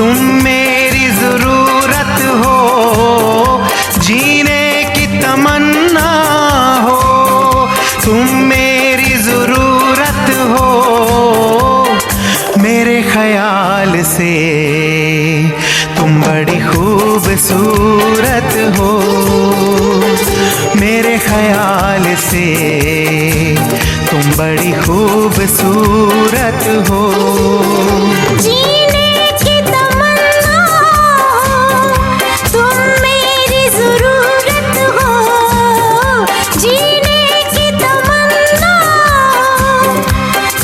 तुम मेरी ज़रूरत हो, जीने की तमन्ना हो। तुम मेरी ज़रूरत हो, मेरे ख्याल से तुम बड़ी खूबसूरत हो। मेरे ख्याल से तुम बड़ी खूबसूरत हो। जीने की तमन्ना हो, तुम मेरी ज़रूरत हो। जीने की तमन्ना हो,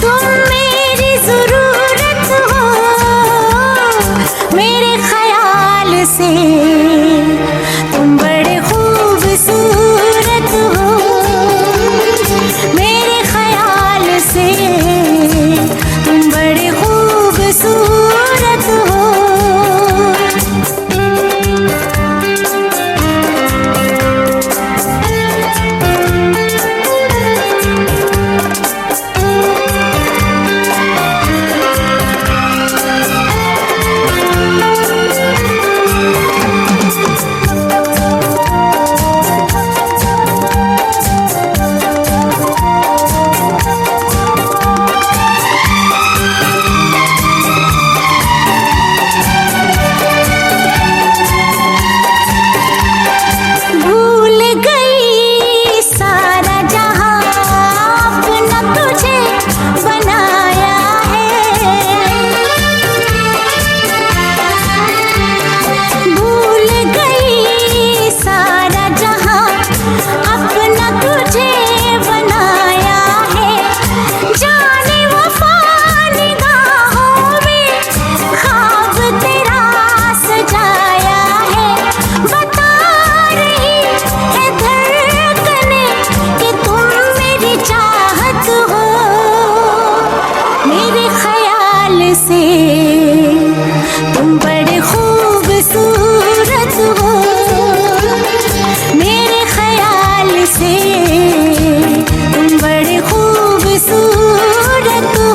तुम मेरी ज़रूरत हो। मेरे ख्याल से तुम बड़े खूबसूरत हो। मेरे ख्याल से तुम बड़े खूबसूरत हो। भूल गई सारा जहां, अपना तुझे बनाया है। भूल गई सारा जहां, अपना तुझे बनाया है। जाने वफा निगाहों में ख्वाब तेरा सजाया है। बता रही है धड़कने कि तुम मेरी चाहत हो। मेरे ख्याल से तुम बड़े खूबसूरत हो। मेरे ख्याल से तुम बड़े खूबसूरत हो।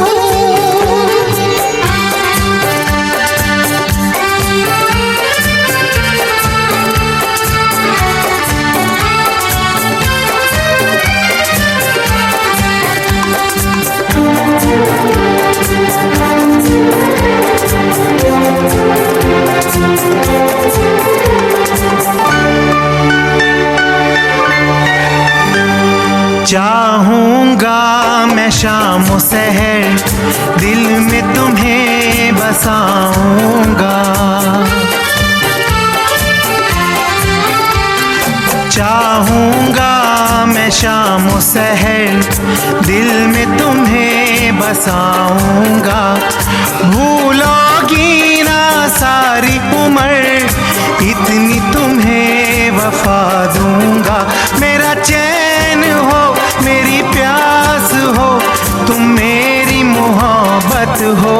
चाहूँगा मैं शाम सहर, दिल में तुम्हें बसाऊँगा। चाहूँगा मैं शाम सहर, दिल में तुम्हें बसाऊँगा। भूलोगी ना सारी उम्र, इतनी तुम्हें वफा दूँगा। मेरा चैन हो, मेरी प्यास हो, तुम मेरी मोहब्बत हो।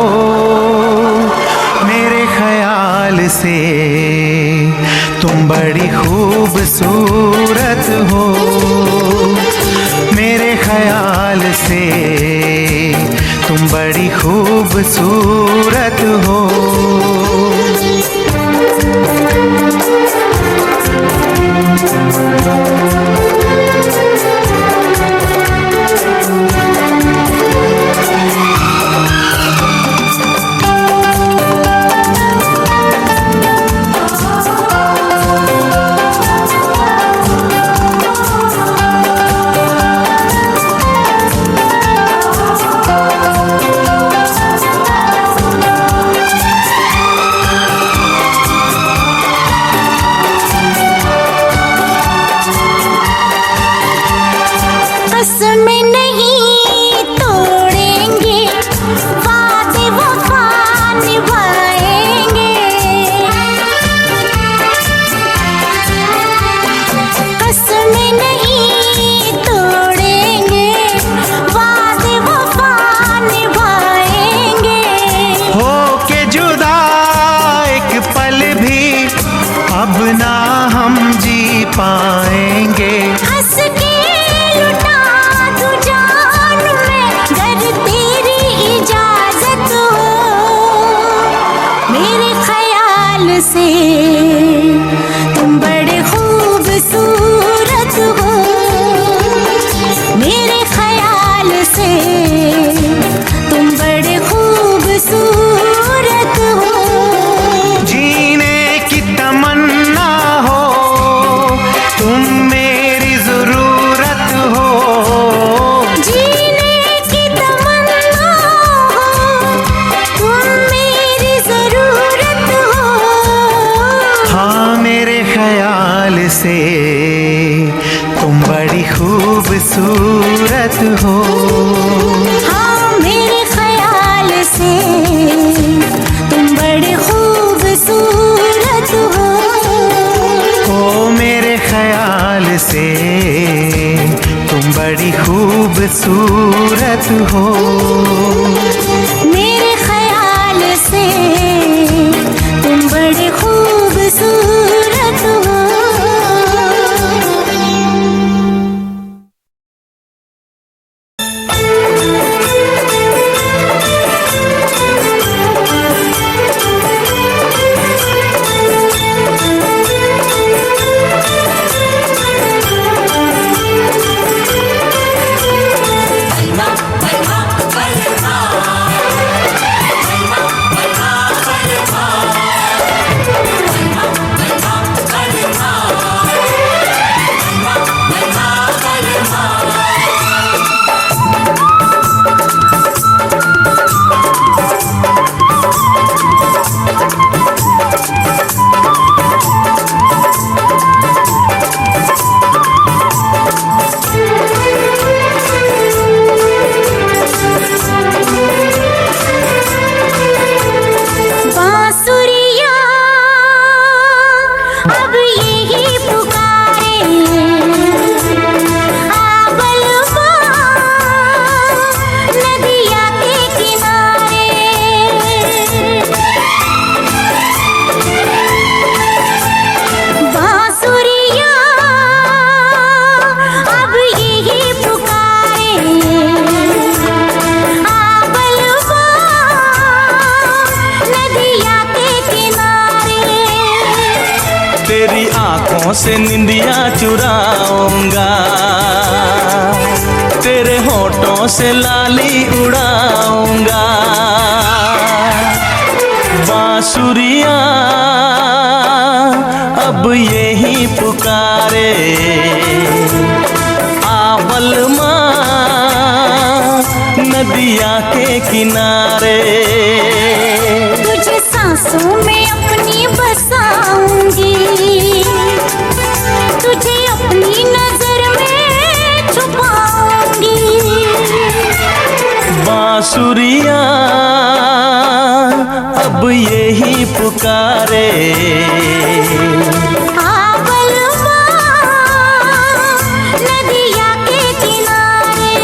मेरे ख्याल से तुम बड़ी खूबसूरत हो। मेरे ख्याल से तुम बड़ी खूबसूरत हो। से तुम बड़े खूबसूरत हो, मेरे ख्याल से तुम बड़े खूबसूरत हो। जीने की तमन्ना हो, तुम मेरी जरूरत हो। जीने की तमन्ना हो, तुम मेरी जरूरत हो। हाँ मेरे ख्याल से तुम बड़ी खूबसूरत हो। हाँ मेरे ख्याल से तुम बड़े खूबसूरत हो। ओ मेरे ख्याल से तुम बड़ी खूबसूरत हो। मेरे ख्याल से तुम बड़े खूबसूरत हो। से निंदिया चुराऊंगा, तेरे होठों से लाली उड़ाऊंगा। बांसुरियां अब यही पुकारे, आवल माँ नदिया के किनारे। तुझे सांसों में अपनी बसाऊंगी, तुझे अपनी नजर में छुपाऊंगी। बांसुरियां अब यही पुकारे, आवल माँ नदिया के किनारे।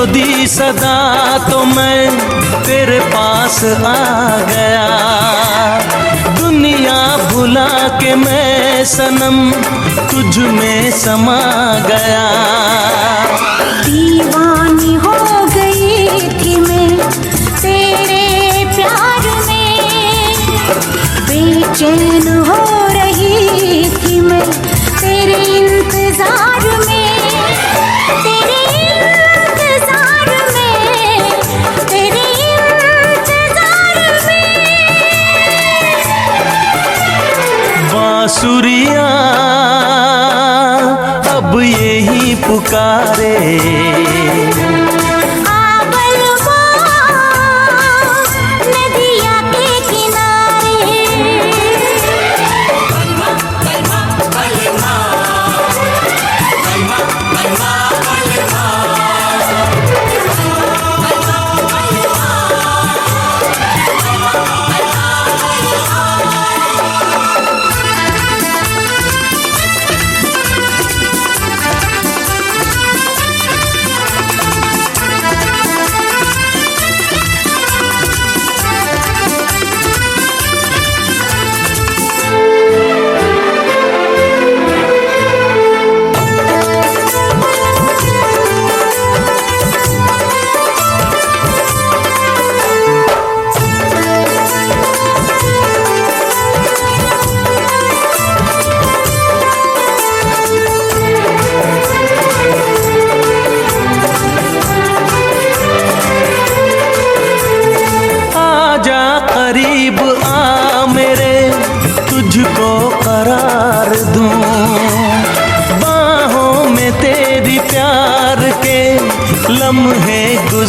दी सदा तो मैं तेरे पास आ गया, दुनिया भुला के मैं सनम तुझ में समा गया। दीवानी हो गई थी मैं तेरे प्यार में, बेचैन हो रही थी मैं तेरे इंतजार में। बांसुरियां अब यही पुकारे, आवल माँ नदिया के किनारे।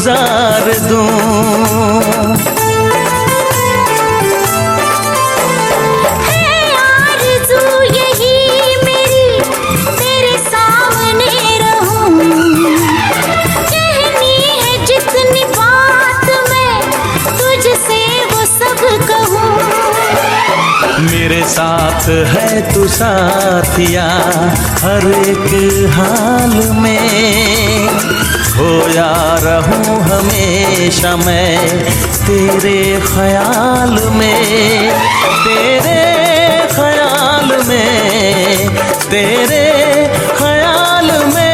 गुजार दूं। मेरे साथ है तू साथिया हर एक हाल में, खोया रहूं हमेशा मैं तेरे ख्याल में, तेरे ख्याल में, तेरे ख्याल में।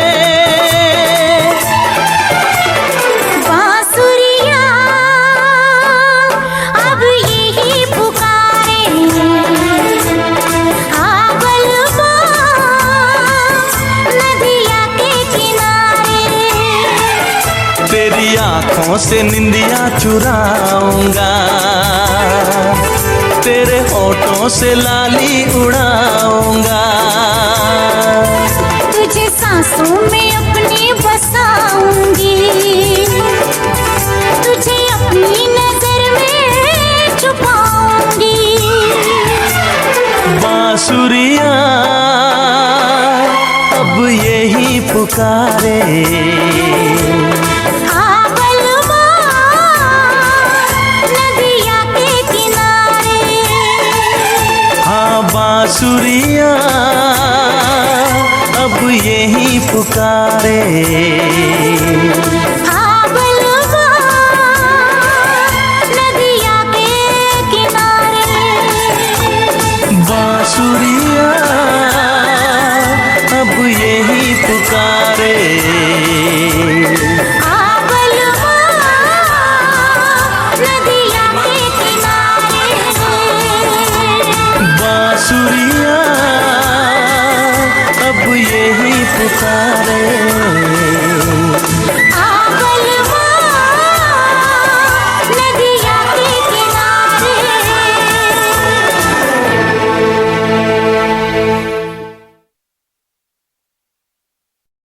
तेरी आँखों से निंदिया चुराऊंगा, तेरे होठों से लाली उड़ाऊंगा। तुझे सांसों में अपनी बसाऊंगी, तुझे अपनी नजर में छुपाऊंगी। बांसुरिया अब यही पुकारे, बांसुरिया अब यही पुकारे। बलवा नदिया के किनारे, बांसुरिया अब यही पुकारे। बलवा नदिया के किनारे, बांसुरिया अब यही पुकारे।